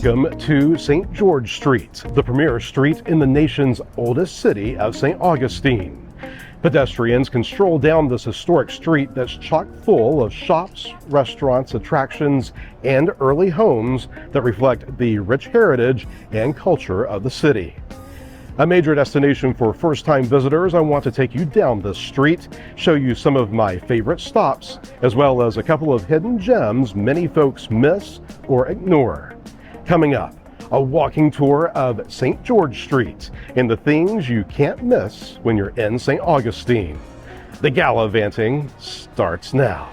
Welcome to St. George Street, the premier street in the nation's oldest city of St. Augustine. Pedestrians can stroll down this historic street that's chock full of shops, restaurants, attractions, and early homes that reflect the rich heritage and culture of the city. A major destination for first-time visitors, I want to take you down this street, show you some of my favorite stops, as well as a couple of hidden gems many folks miss or ignore. Coming up, a walking tour of St. George Street and the things you can't miss when you're in St. Augustine. The Gallivanting starts now.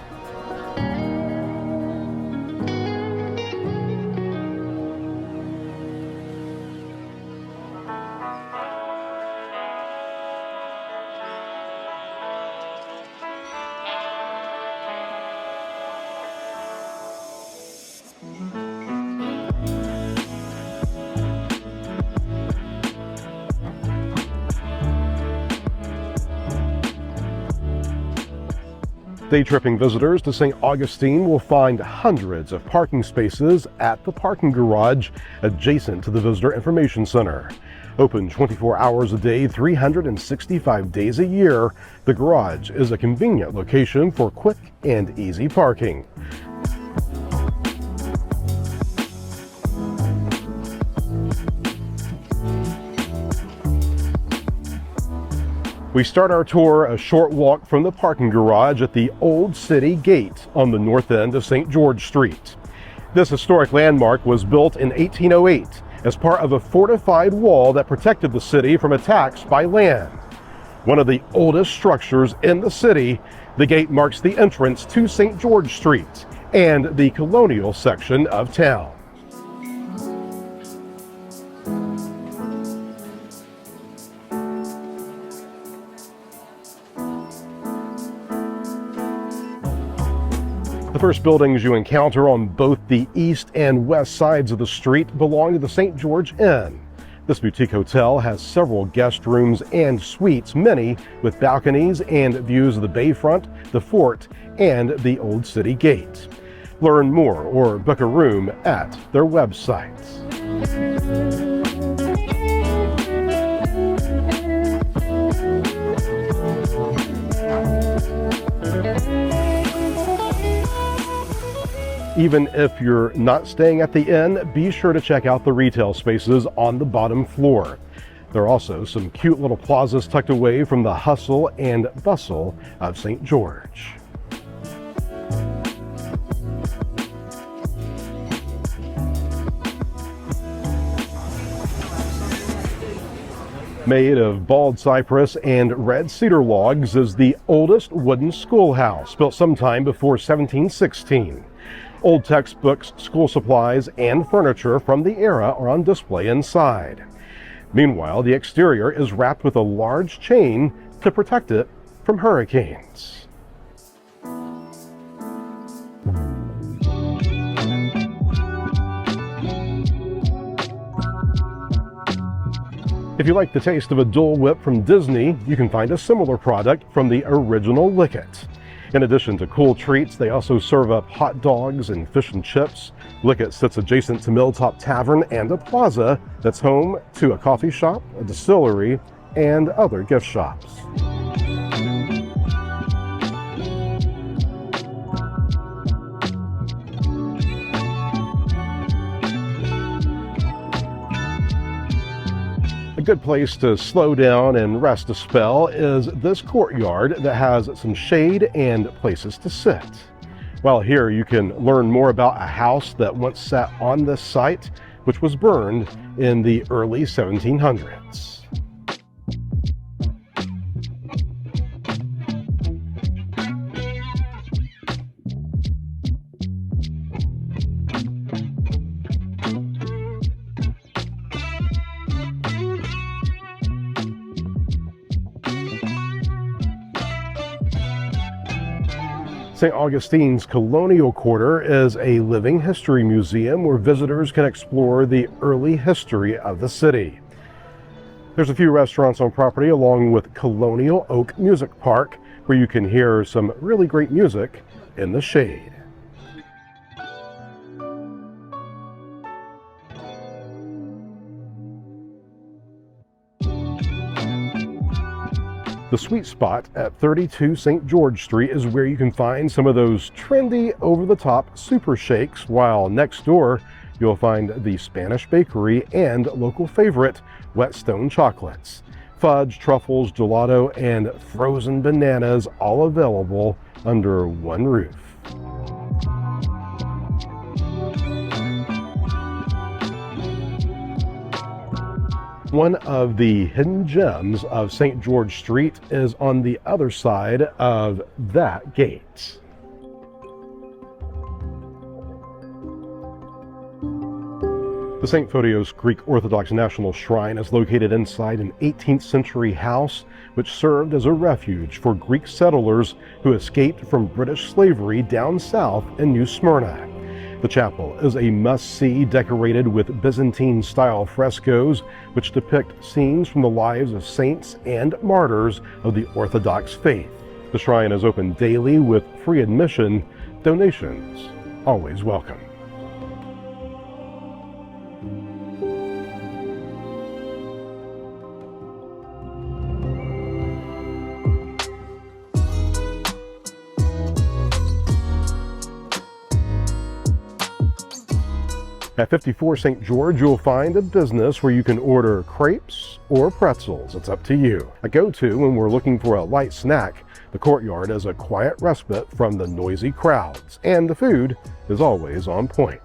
Day-tripping visitors to St. Augustine will find hundreds of parking spaces at the parking garage adjacent to the Visitor Information Center. Open 24 hours a day, 365 days a year, the garage is a convenient location for quick and easy parking. We start our tour a short walk from the parking garage at the Old City Gate on the north end of St. George Street. This historic landmark was built in 1808 as part of a fortified wall that protected the city from attacks by land. One of the oldest structures in the city, the gate marks the entrance to St. George Street and the colonial section of town. The first buildings you encounter on both the east and west sides of the street belong to the St. George Inn. This boutique hotel has several guest rooms and suites, many with balconies and views of the bayfront, the fort, and the Old City Gate. Learn more or book a room at their website. Even if you're not staying at the inn, be sure to check out the retail spaces on the bottom floor. There are also some cute little plazas tucked away from the hustle and bustle of St. George. Made of bald cypress and red cedar logs is the oldest wooden schoolhouse, built sometime before 1716. Old textbooks, school supplies, and furniture from the era are on display inside. Meanwhile, the exterior is wrapped with a large chain to protect it from hurricanes. If you like the taste of a Dole Whip from Disney, you can find a similar product from the original Wicket. In addition to cool treats, they also serve up hot dogs and fish and chips. Wicket sits adjacent to Milltop Tavern and a plaza that's home to a coffee shop, a distillery, and other gift shops. A good place to slow down and rest a spell is this courtyard that has some shade and places to sit. While here you can learn more about a house that once sat on this site, which was burned in the early 1700s. St. Augustine's Colonial Quarter is a living history museum where visitors can explore the early history of the city. There's a few restaurants on property along with Colonial Oak Music Park, where you can hear some really great music in the shade. The sweet spot at 32 St. George Street is where you can find some of those trendy, over-the-top super shakes, while next door you'll find the Spanish bakery and local favorite, Whetstone chocolates. Fudge, truffles, gelato, and frozen bananas, all available under one roof. One of the hidden gems of St. George Street is on the other side of that gate. The St. Fodos Greek Orthodox National Shrine is located inside an 18th century house which served as a refuge for Greek settlers who escaped from British slavery down south in New Smyrna. The chapel is a must-see, decorated with Byzantine-style frescoes which depict scenes from the lives of saints and martyrs of the Orthodox faith. The shrine is open daily with free admission, donations always welcome. At 54 St. George, you'll find a business where you can order crepes or pretzels. It's up to you. A go-to when we're looking for a light snack, the Courtyard is a quiet respite from the noisy crowds, and the food is always on point.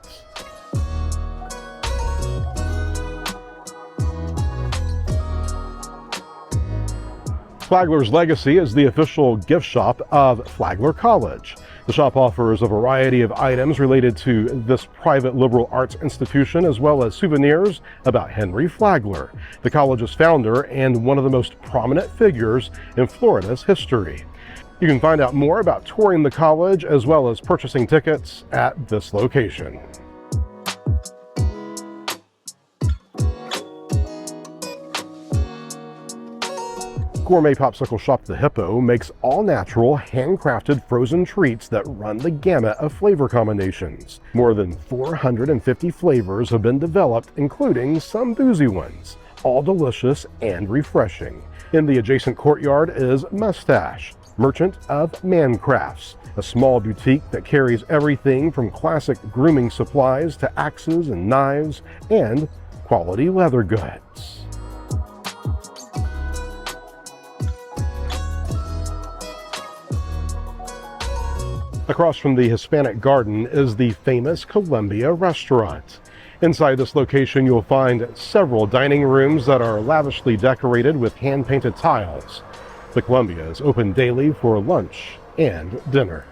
Flaglers Legacy is the official gift shop of Flagler College. The shop offers a variety of items related to this private liberal arts institution, as well as souvenirs about Henry Flagler, the college's founder and one of the most prominent figures in Florida's history. You can find out more about touring the college as well as purchasing tickets at this location. Gourmet popsicle shop The Hippo makes all-natural, handcrafted frozen treats that run the gamut of flavor combinations. More than 450 flavors have been developed, including some boozy ones, all delicious and refreshing. In the adjacent courtyard is Mustache, Merchant of Mancrafts, a small boutique that carries everything from classic grooming supplies to axes and knives and quality leather goods. Across from the Hispanic Garden is the famous Columbia restaurant. Inside this location, you'll find several dining rooms that are lavishly decorated with hand-painted tiles. The Columbia is open daily for lunch and dinner.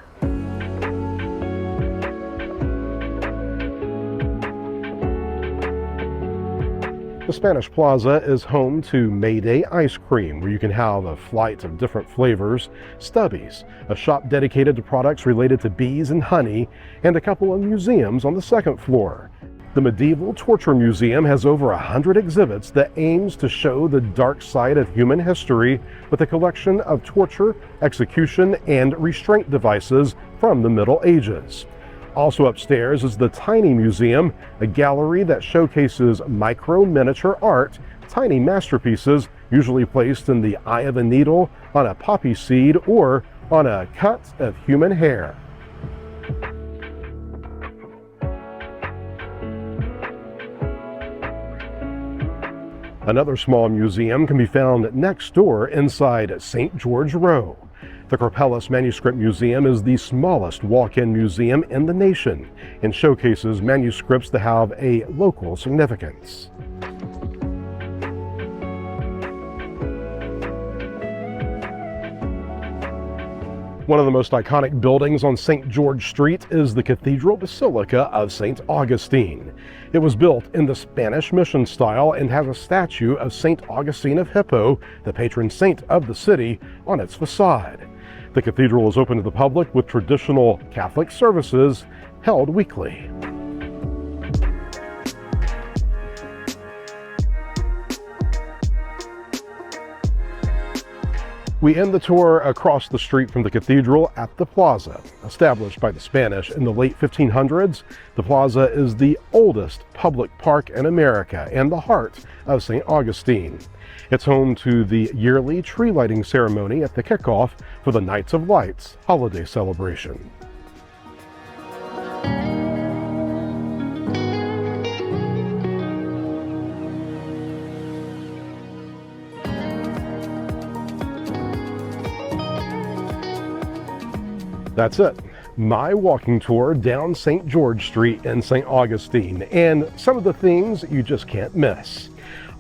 The Spanish Plaza is home to Mayday ice cream, where you can have a flight of different flavors, Stubbies, a shop dedicated to products related to bees and honey, and a couple of museums on the second floor. The Medieval Torture Museum has over 100 exhibits that aims to show the dark side of human history with a collection of torture, execution, and restraint devices from the Middle Ages. Also upstairs is the Tiny Museum, a gallery that showcases micro-miniature art, tiny masterpieces usually placed in the eye of a needle, on a poppy seed, or on a cut of human hair. Another small museum can be found next door inside St. George Row. The Corpelis Manuscript Museum is the smallest walk-in museum in the nation and showcases manuscripts that have a local significance. One of the most iconic buildings on St. George Street is the Cathedral Basilica of St. Augustine. It was built in the Spanish mission style and has a statue of St. Augustine of Hippo, the patron saint of the city, on its facade. The cathedral is open to the public with traditional Catholic services held weekly. We end the tour across the street from the cathedral at the Plaza. Established by the Spanish in the late 1500s, the Plaza is the oldest public park in America and the heart of St. Augustine. It's home to the yearly tree lighting ceremony at the kickoff for the Nights of Lights holiday celebration. That's it. My walking tour down St. George Street in St. Augustine, and some of the things you just can't miss.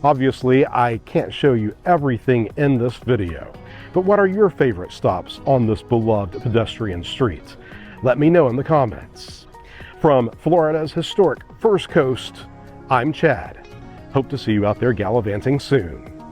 Obviously, I can't show you everything in this video, but what are your favorite stops on this beloved pedestrian street? Let me know in the comments. From Florida's historic First Coast, I'm Chad. Hope to see you out there gallivanting soon.